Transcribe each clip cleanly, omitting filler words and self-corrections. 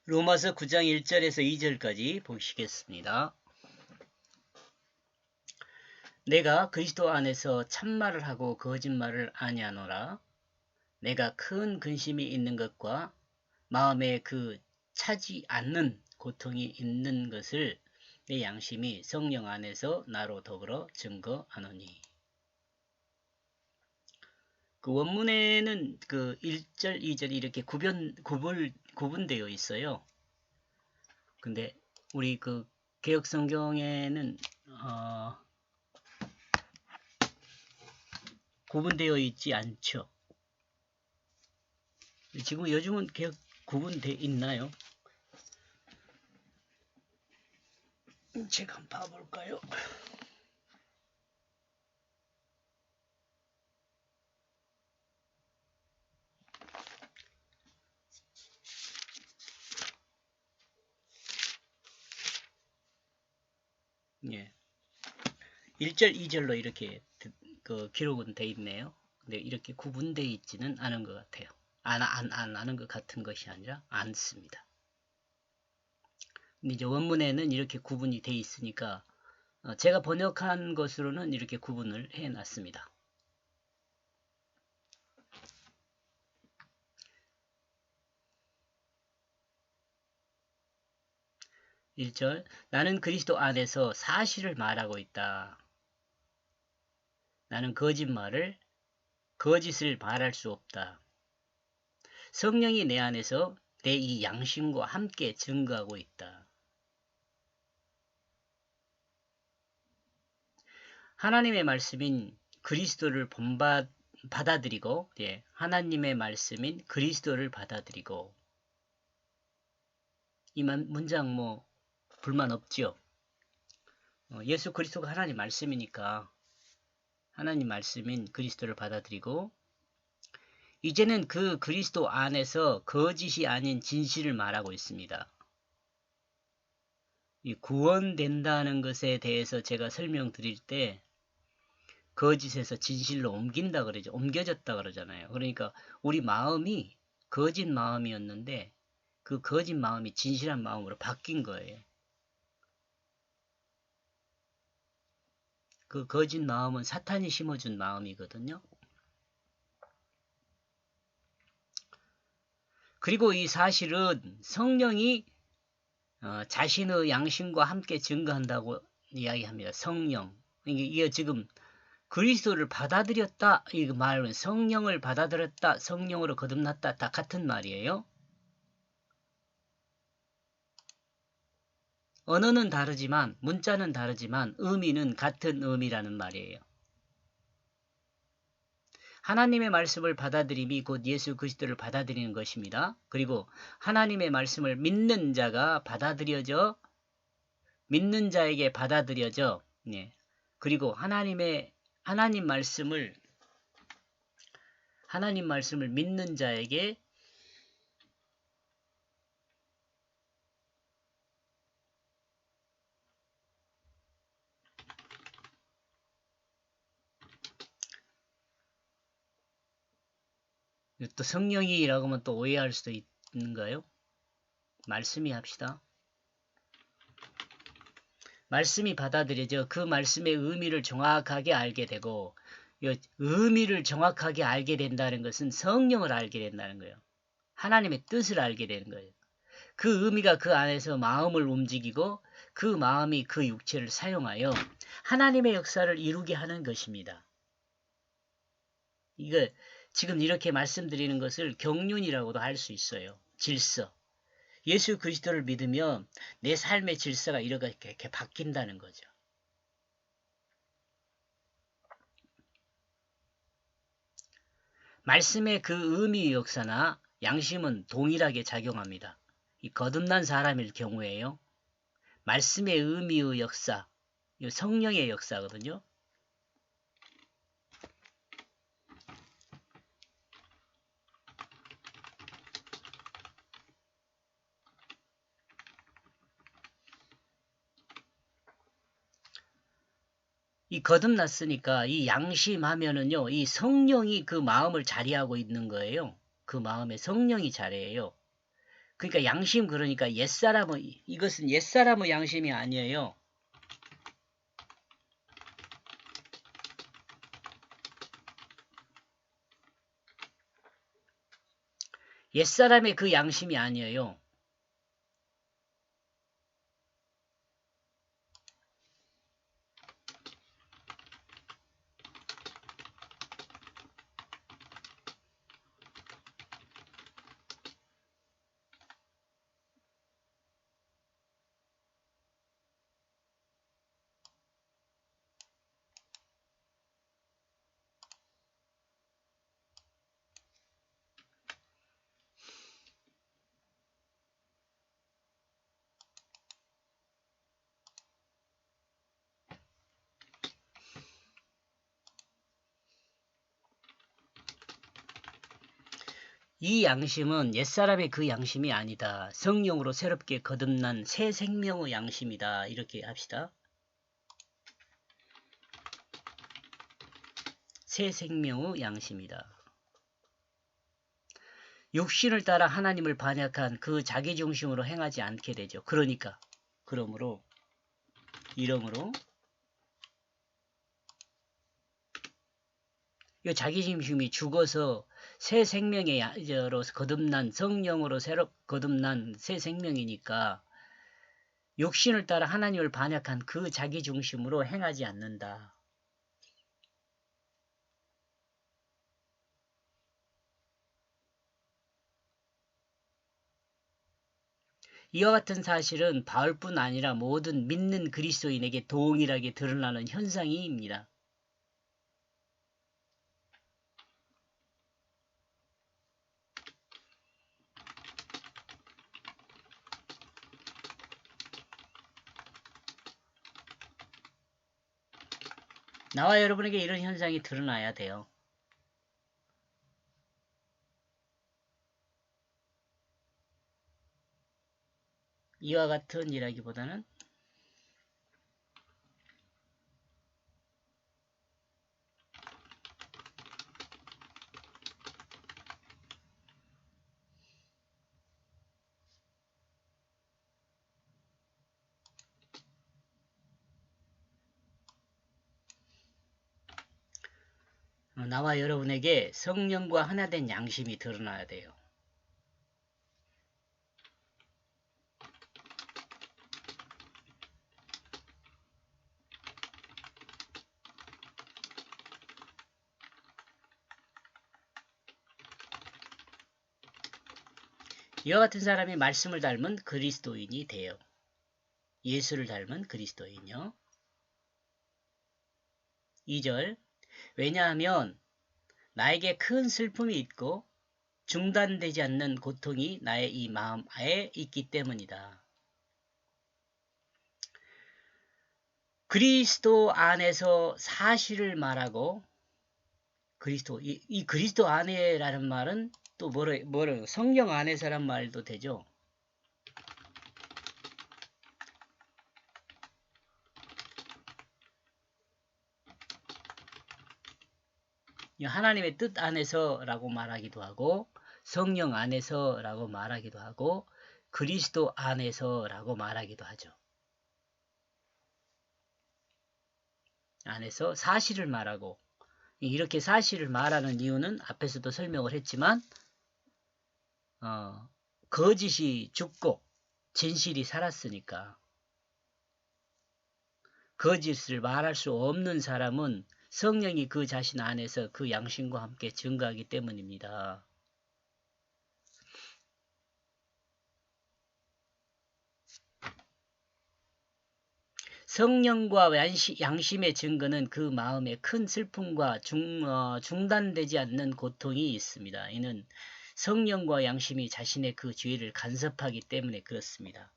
로마서 9장 1절에서 2절까지 보시겠습니다. 내가 그리스도 안에서 참말을 하고 거짓말을 아니하노라. 내가 큰 근심이 있는 것과 마음에 그 차지 않는 고통이 있는 것을 내 양심이 성령 안에서 나로 더불어 증거하노니. 그 원문에는 그 1절, 2절이 이렇게 구분되어 있어요. 근데 우리 그 개혁 성경에는 구분되어 있지 않죠. 지금 요즘은 개혁 구분되어 있나요? 제가 한번 봐볼까요? 예. 1절, 2절로 이렇게 그 기록은 돼 있네요. 근데 이렇게 구분되어 있지는 않은 것 같아요. 안 하는 것 같은 것이 아니라 않습니다. 근데 이제 원문에는 이렇게 구분이 돼 있으니까 제가 번역한 것으로는 이렇게 구분을 해 놨습니다. 1절 나는 그리스도 안에서 사실을 말하고 있다. 나는 거짓을 말할 수 없다. 성령이 내 안에서 내 이 양심과 함께 증거하고 있다. 하나님의 말씀인 그리스도를 받아들이고, 하나님의 말씀인 그리스도를 받아들이고, 이 문장 불만 없죠? 예수 그리스도가 하나님 말씀이니까 하나님 말씀인 그리스도를 받아들이고, 이제는 그 그리스도 안에서 거짓이 아닌 진실을 말하고 있습니다. 이 구원된다는 것에 대해서 제가 설명드릴 때 거짓에서 진실로 옮긴다 그러죠. 옮겨졌다 그러잖아요. 그러니까 우리 마음이 거짓 마음이었는데 그 거짓 마음이 진실한 마음으로 바뀐 거예요. 그 거짓 마음은 사탄이 심어준 마음이거든요. 그리고 이 사실은 성령이 자신의 양심과 함께 증거한다고 이야기합니다. 성령. 이게 지금 그리스도를 받아들였다 이 말은 성령을 받아들였다, 성령으로 거듭났다 다 같은 말이에요. 언어는 다르지만 문자는 다르지만 의미는 같은 의미라는 말이에요. 하나님의 말씀을 받아들임이 곧 예수 그리스도를 받아들이는 것입니다. 그리고 하나님의 말씀을 믿는 자가 믿는 자에게 받아들여져, 그리고 하나님 말씀을 믿는 자에게 또 성령이라고 하면 또 오해할 수도 있는가요? 말씀이 합시다. 말씀이 받아들여져 그 말씀의 의미를 정확하게 알게 되고, 의미를 정확하게 알게 된다는 것은 성령을 알게 된다는 거예요. 하나님의 뜻을 알게 되는 거예요. 그 의미가 그 안에서 마음을 움직이고 그 마음이 그 육체를 사용하여 하나님의 역사를 이루게 하는 것입니다. 이거 지금 이렇게 말씀드리는 것을 경륜이라고도 할 수 있어요. 질서. 예수 그리스도를 믿으면 내 삶의 질서가 이렇게 바뀐다는 거죠. 말씀의 그 의미의 역사나 양심은 동일하게 작용합니다. 이 거듭난 사람일 경우에요. 말씀의 의미의 역사, 성령의 역사거든요. 이 거듭났으니까 이 양심하면은요, 이 성령이 그 마음을 자리하고 있는 거예요. 그 마음에 성령이 자리해요. 그러니까 양심 그러니까 옛사람의 이것은 옛사람의 양심이 아니에요. 옛사람의 그 양심이 아니에요. 이 양심은 옛사람의 그 양심이 아니다. 성령으로 새롭게 거듭난 새 생명의 양심이다. 이렇게 합시다. 새 생명의 양심이다. 육신을 따라 하나님을 반역한 그 자기중심으로 행하지 않게 되죠. 그러니까 그러므로 이러므로 이 자기중심이 죽어서 새 생명의 야로 거듭난 성령으로 새로 거듭난 새 생명이니까 육신을 따라 하나님을 반역한 그 자기중심으로 행하지 않는다. 이와 같은 사실은 바울뿐 아니라 모든 믿는 그리스도인에게 동일하게 드러나는 현상입니다. 나와 여러분에게 이런 현상이 드러나야 돼요. 이와 같은 이라기보다는 나와 여러분에게 성령과 하나된 양심이 드러나야 돼요. 이와 같은 사람이 말씀을 닮은 그리스도인이 돼요. 예수를 닮은 그리스도인요. 2절 왜냐하면 나에게 큰 슬픔이 있고 중단되지 않는 고통이 나의 이 마음에 있기 때문이다. 그리스도 안에서 사실을 말하고 이 그리스도 안에라는 말은 또 뭐래요? 성령 안에서란 말도 되죠. 하나님의 뜻 안에서라고 말하기도 하고 성령 안에서라고 말하기도 하고 그리스도 안에서라고 말하기도 하죠. 안에서 사실을 말하고 이렇게 사실을 말하는 이유는 앞에서도 설명을 했지만 거짓이 죽고 진실이 살았으니까 거짓을 말할 수 없는 사람은 성령이 그 자신 안에서 그 양심과 함께 증거하기 때문입니다. 성령과 양심의 증거는 그 마음에 큰 슬픔과 중단되지 않는 고통이 있습니다. 이는 성령과 양심이 자신의 그 죄를 간섭하기 때문에 그렇습니다.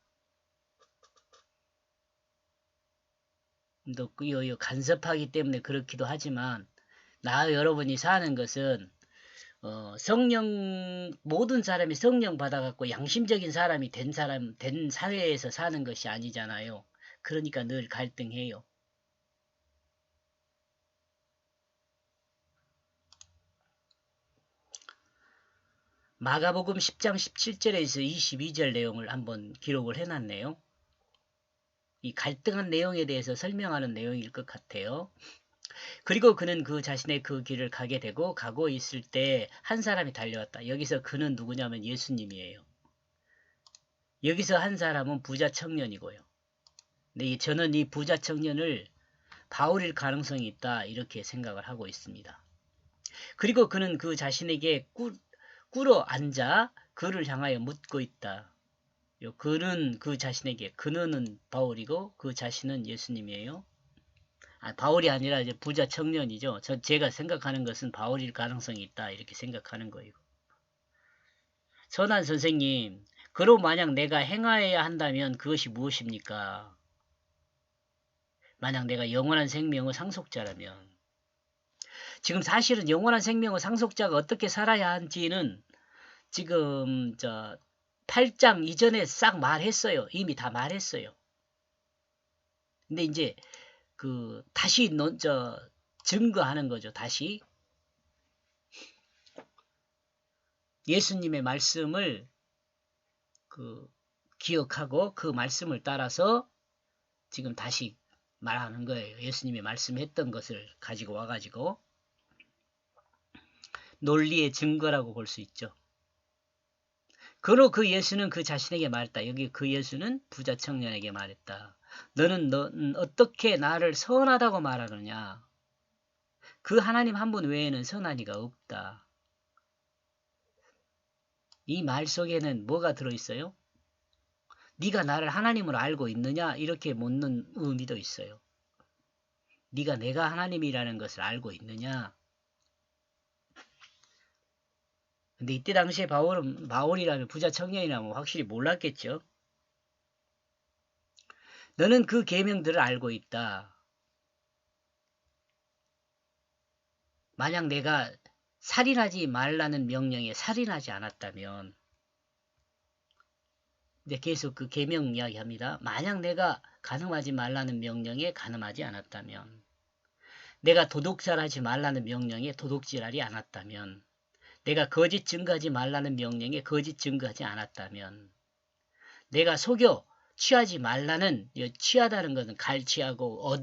또 간섭하기 때문에 그렇기도 하지만 나 여러분이 사는 것은 모든 사람이 성령 받아갖고 양심적인 사람이 된 사회에서 사는 것이 아니잖아요. 그러니까 늘 갈등해요. 마가복음 10장 17절에서 22절 내용을 한번 기록을 해놨네요. 이 갈등한 내용에 대해서 설명하는 내용일 것 같아요. 그리고 그는 그 자신의 그 길을 가게 되고 가고 있을 때 한 사람이 달려왔다. 여기서 그는 누구냐면 예수님이에요. 여기서 한 사람은 부자 청년이고요. 근데 저는 이 부자 청년을 바울일 가능성이 있다 이렇게 생각을 하고 있습니다. 그리고 그는 그 자신에게 꿇어 앉아 그를 향하여 묻고 있다. 그는 그 자신에게, 그는 바울이고 그 자신은 예수님이에요. 바울이 아니라 이제 부자 청년이죠. 제가 생각하는 것은 바울일 가능성이 있다 이렇게 생각하는 거예요. 선한 선생님, 그로 만약 내가 행하여야 한다면 그것이 무엇입니까? 만약 내가 영원한 생명의 상속자라면. 지금 사실은 영원한 생명의 상속자가 어떻게 살아야 하는지는 지금 8장 이전에 싹 말했어요. 이미 다 말했어요. 근데 이제 다시 증거하는 거죠. 다시 예수님의 말씀을 기억하고 그 말씀을 따라서 지금 다시 말하는 거예요. 예수님이 말씀했던 것을 가지고 와가지고 논리의 증거라고 볼 수 있죠. 그로 그 예수는 그 자신에게 말했다. 여기 그 예수는 부자 청년에게 말했다. 너는 어떻게 나를 선하다고 말하느냐? 그 하나님 한 분 외에는 선한 이가 없다. 이 말 속에는 뭐가 들어있어요? 네가 나를 하나님으로 알고 있느냐? 이렇게 묻는 의미도 있어요. 네가 내가 하나님이라는 것을 알고 있느냐? 근데 이때 당시에 바울이라면 부자 청년이라면 확실히 몰랐겠죠. 너는 그 계명들을 알고 있다. 만약 내가 살인하지 말라는 명령에 살인하지 않았다면, 이제 계속 그 계명 이야기합니다. 만약 내가 간음하지 말라는 명령에 간음하지 않았다면, 내가 도둑질하지 말라는 명령에 도둑질하지 않았다면, 내가 거짓 증거하지 말라는 명령에 거짓 증거하지 않았다면, 내가 속여 취하지 말라는, 취하다는 것은 갈취하고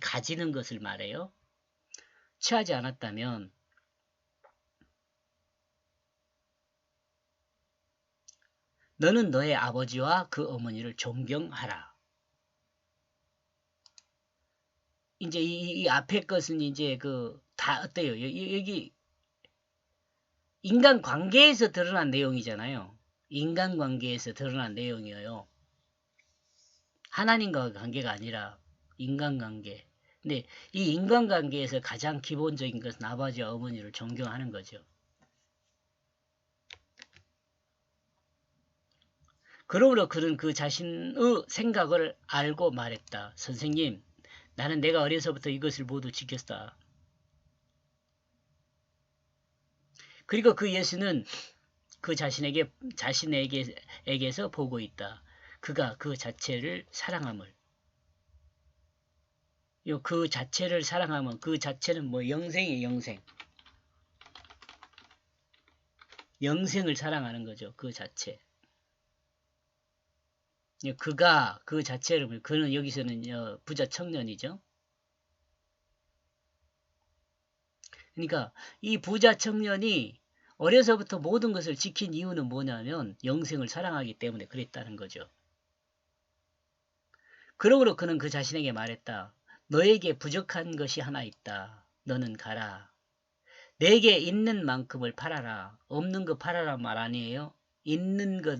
가지는 것을 말해요. 취하지 않았다면 너는 너의 아버지와 그 어머니를 존경하라. 이제 이 앞에 것은 이제 다 어때요? 여기 인간관계에서 드러난 내용이잖아요. 인간관계에서 드러난 내용이에요. 하나님과 관계가 아니라 인간관계. 근데 이 인간관계에서 가장 기본적인 것은 아버지와 어머니를 존경하는 거죠. 그러므로 그는 그 자신의 생각을 알고 말했다. 선생님, 나는 내가 어려서부터 이것을 모두 지켰다. 그리고 그 예수는 그 자신에게서 보고 있다. 그가 그 자체를 사랑함을. 그 자체를 사랑하면 그 자체는 뭐 영생이에요. 영생. 영생을 사랑하는 거죠. 그 자체. 그가 그 자체를, 그는 여기서는 부자 청년이죠. 그러니까 이 부자 청년이 어려서부터 모든 것을 지킨 이유는 뭐냐면 영생을 사랑하기 때문에 그랬다는 거죠. 그러므로 그는 그 자신에게 말했다. 너에게 부족한 것이 하나 있다. 너는 가라. 내게 있는 만큼을 팔아라. 없는 거 팔아라 말 아니에요. 있는 것,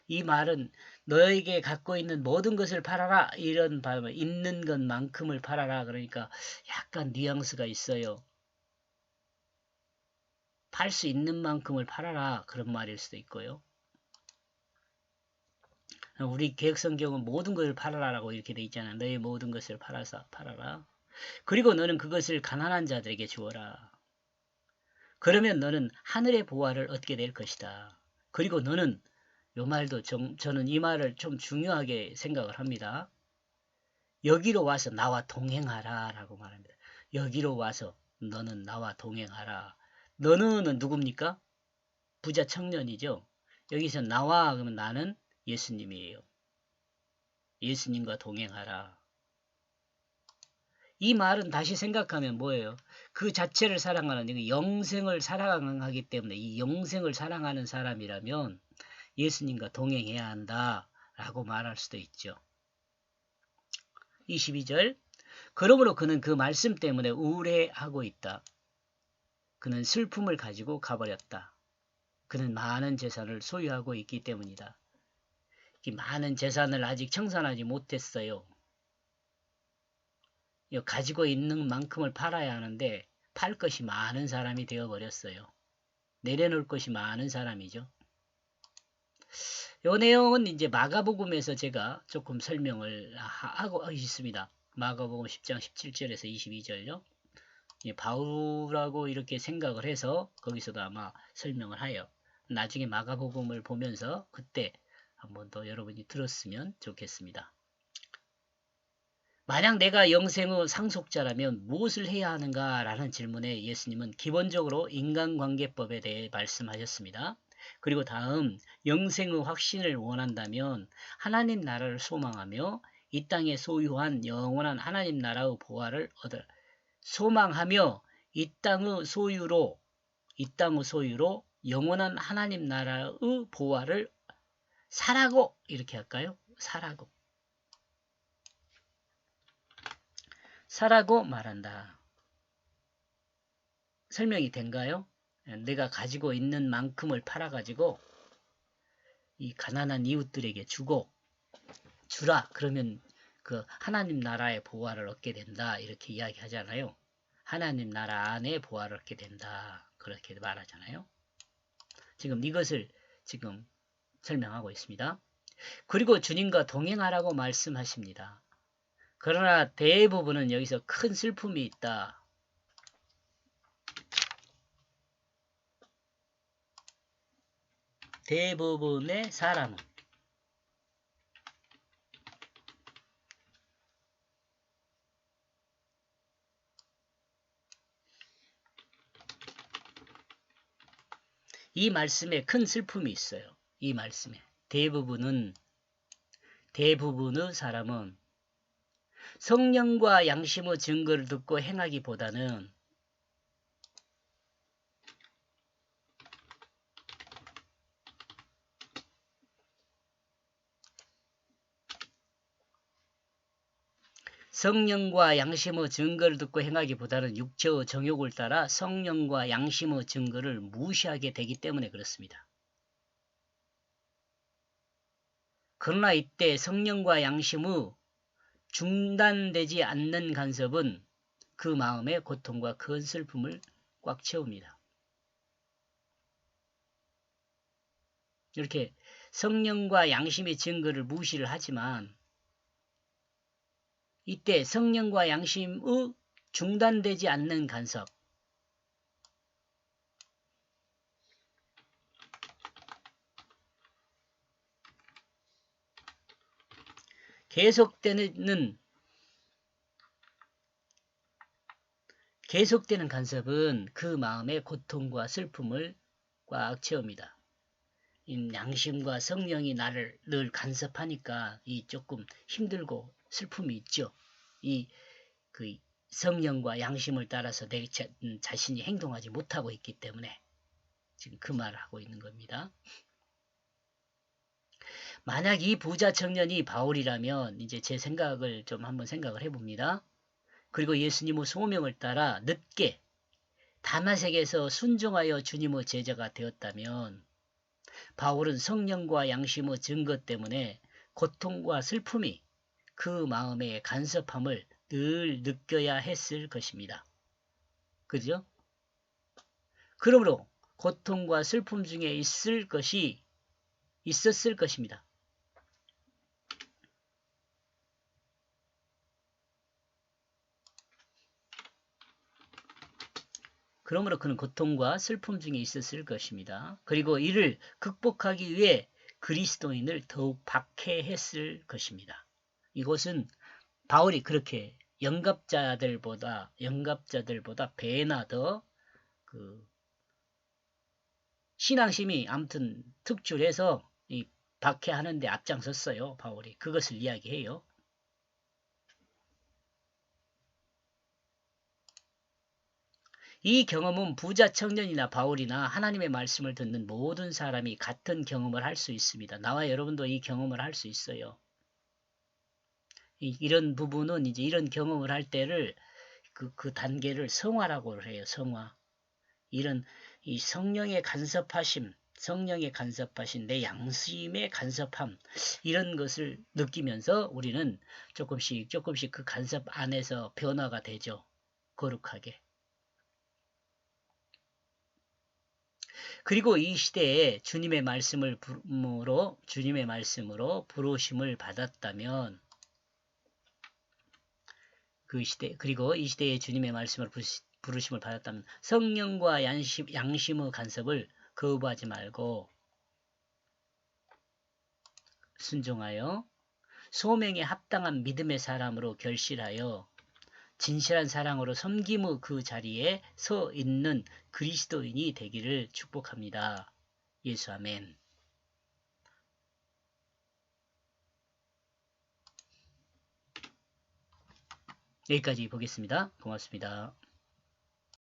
이 말은 너에게 갖고 있는 모든 것을 팔아라. 이런 발음, 있는 것만큼을 팔아라. 그러니까 약간 뉘앙스가 있어요. 팔 수 있는 만큼을 팔아라. 그런 말일 수도 있고요. 우리 개혁성경은 모든 것을 팔아라라고 이렇게 돼 있잖아. 너의 모든 것을 팔아라. 그리고 너는 그것을 가난한 자들에게 주어라. 그러면 너는 하늘의 보화를 얻게 될 것이다. 그리고 너는 이 말도 저는 이 말을 좀 중요하게 생각을 합니다. 여기로 와서 나와 동행하라 라고 말합니다. 여기로 와서 너는 나와 동행하라. 너는 누굽니까? 부자 청년이죠. 여기서 나와 그러면 나는 예수님이에요. 예수님과 동행하라. 이 말은 다시 생각하면 뭐예요? 그 자체를 사랑하는 영생을 사랑하기 때문에 이 영생을 사랑하는 사람이라면 예수님과 동행해야 한다라고 말할 수도 있죠. 22절 그러므로 그는 그 말씀 때문에 우울해하고 있다. 그는 슬픔을 가지고 가버렸다. 그는 많은 재산을 소유하고 있기 때문이다. 이 많은 재산을 아직 청산하지 못했어요. 가지고 있는 만큼을 팔아야 하는데 팔 것이 많은 사람이 되어버렸어요. 내려놓을 것이 많은 사람이죠. 이 내용은 이제 마가복음에서 제가 조금 설명을 하고 있습니다. 마가복음 10장 17절에서 22절요. 바울하고 이렇게 생각을 해서 거기서도 아마 설명을 해요. 나중에 마가복음을 보면서 그때 한번 더 여러분이 들었으면 좋겠습니다. 만약 내가 영생의 상속자라면 무엇을 해야 하는가 라는 질문에 예수님은 기본적으로 인간관계법에 대해 말씀하셨습니다. 그리고 다음 영생의 확신을 원한다면 하나님 나라를 소망하며 이 땅에 소유한 영원한 하나님 나라의 보화를 소망하며 이 땅의 소유로 영원한 하나님 나라의 보화를 사라고 이렇게 할까요? 사라고 말한다. 설명이 된가요? 내가 가지고 있는 만큼을 팔아가지고 이 가난한 이웃들에게 주라. 그러면 그 하나님 나라의 보화를 얻게 된다. 이렇게 이야기하잖아요. 하나님 나라 안에 보화를 얻게 된다. 그렇게 말하잖아요. 지금 이것을 지금 설명하고 있습니다. 그리고 주님과 동행하라고 말씀하십니다. 그러나 대부분은 여기서 큰 슬픔이 있다. 대부분의 사람은 이 말씀에 큰 슬픔이 있어요. 이 말씀에 대부분의 사람은 성령과 양심의 증거를 듣고 행하기보다는 성령과 양심의 증거를 듣고 행하기보다는 육체의 정욕을 따라 성령과 양심의 증거를 무시하게 되기 때문에 그렇습니다. 그러나 이때 성령과 양심의 중단되지 않는 간섭은 그 마음의 고통과 큰 슬픔을 꽉 채웁니다. 이렇게 성령과 양심의 증거를 무시를 하지만 이때 성령과 양심의 중단되지 않는 간섭, 계속되는 간섭은 그 마음의 고통과 슬픔을 꽉 채웁니다. 양심과 성령이 나를 늘 간섭하니까 이 조금 힘들고 슬픔이 있죠. 그 성령과 양심을 따라서 내 자신이 행동하지 못하고 있기 때문에 지금 그 말을 하고 있는 겁니다. 만약 이 부자 청년이 바울이라면 이제 제 생각을 좀 한번 생각을 해봅니다. 그리고 예수님의 소명을 따라 늦게 다마색에서 순종하여 주님의 제자가 되었다면 바울은 성령과 양심의 증거 때문에 고통과 슬픔이 그 마음의 간섭함을 늘 느껴야 했을 것입니다. 그죠? 그러므로 고통과 슬픔 중에 있었을 것입니다. 그러므로 그는 고통과 슬픔 중에 있었을 것입니다. 그리고 이를 극복하기 위해 그리스도인을 더욱 박해했을 것입니다. 이것은 바울이 그렇게 영갑자들보다 배나 더 신앙심이 아무튼 특출해서 이 박해하는데 앞장섰어요. 바울이. 그것을 이야기해요. 이 경험은 부자 청년이나 바울이나 하나님의 말씀을 듣는 모든 사람이 같은 경험을 할 수 있습니다. 나와 여러분도 이 경험을 할 수 있어요. 이런 부분은 이제 이런 경험을 할 때를 그 단계를 성화라고 해요. 성화. 이런 이 성령의 간섭하심, 성령의 간섭하신 내 양심의 간섭함 이런 것을 느끼면서 우리는 조금씩 그 간섭 안에서 변화가 되죠. 거룩하게. 그리고 이 시대에 주님의 말씀으로 부르심을 받았다면 그리고 이 시대에 주님의 말씀을 부르심을 받았다면 성령과 양심의 간섭을 거부하지 말고 순종하여 소명에 합당한 믿음의 사람으로 결실하여 진실한 사랑으로 섬김의 그 자리에 서 있는 그리스도인이 되기를 축복합니다. 예수 아멘. 여기까지 보겠습니다. 고맙습니다.